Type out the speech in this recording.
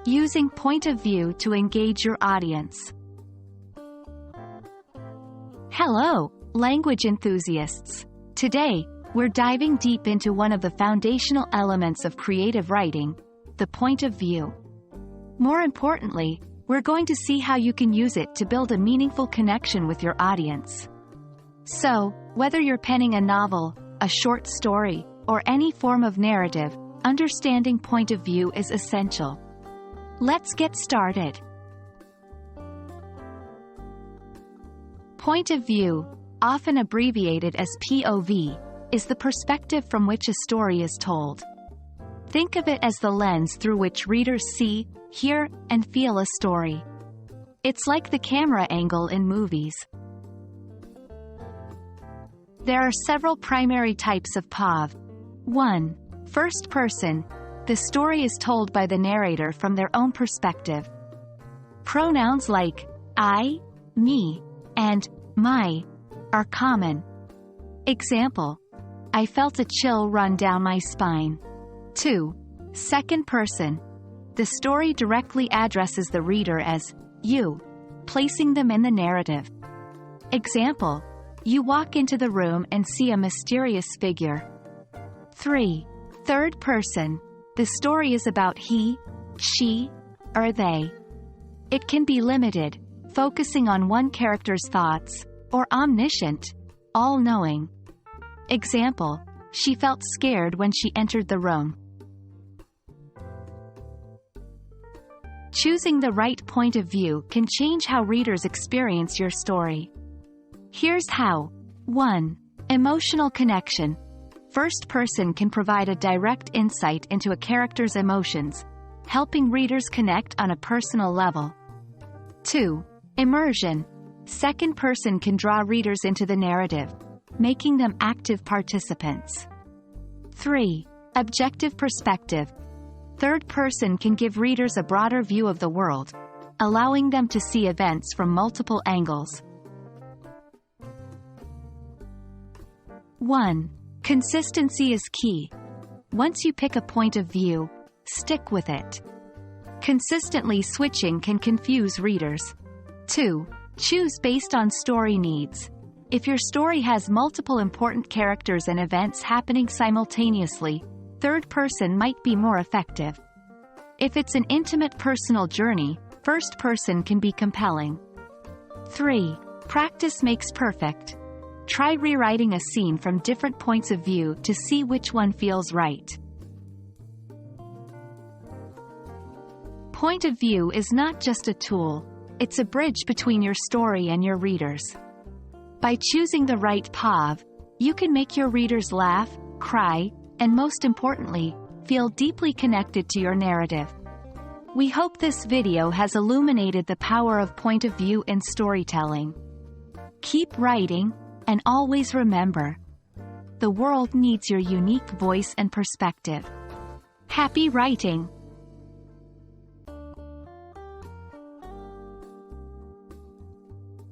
Using point of view to engage your audience. Hello, language enthusiasts. Today, we're diving deep into one of the foundational elements of creative writing, the point of view. More importantly, we're going to see how you can use it to build a meaningful connection with your audience. So, whether you're penning a novel, a short story, or any form of narrative, understanding point of view is essential. Let's get started. Point of view, often abbreviated as POV, is the perspective from which a story is told. Think of it as the lens through which readers see, hear, and feel a story. It's like the camera angle in movies. There are several primary types of POV. 1. First person. The story is told by the narrator from their own perspective. Pronouns like I, me, and my are common. Example: I felt a chill run down my spine. 2. Second person. The story directly addresses the reader as you, placing them in the narrative. Example: you walk into the room and see a mysterious figure. 3. Third person. The story is about he, she, or they. It can be limited, focusing on one character's thoughts, or omniscient, all-knowing. Example: she felt scared when she entered the room. Choosing the right point of view can change how readers experience your story. Here's how. 1. Emotional connection. First person can provide a direct insight into a character's emotions, helping readers connect on a personal level. 2. Immersion. Second person can draw readers into the narrative, making them active participants. 3. Objective perspective. Third person can give readers a broader view of the world, allowing them to see events from multiple angles. 1. Consistency is key. Once you pick a point of view, stick with it. Consistently switching can confuse readers. 2. Choose based on story needs. If your story has multiple important characters and events happening simultaneously, third person might be more effective. If it's an intimate personal journey, first person can be compelling. 3. Practice makes perfect. Try rewriting a scene from different points of view to see which one feels right. Point of view is not just a tool, it's a bridge between your story and your readers. By choosing the right POV, you can make your readers laugh, cry, and most importantly, feel deeply connected to your narrative. We hope this video has illuminated the power of point of view in storytelling. Keep writing, and always remember, the world needs your unique voice and perspective. Happy writing!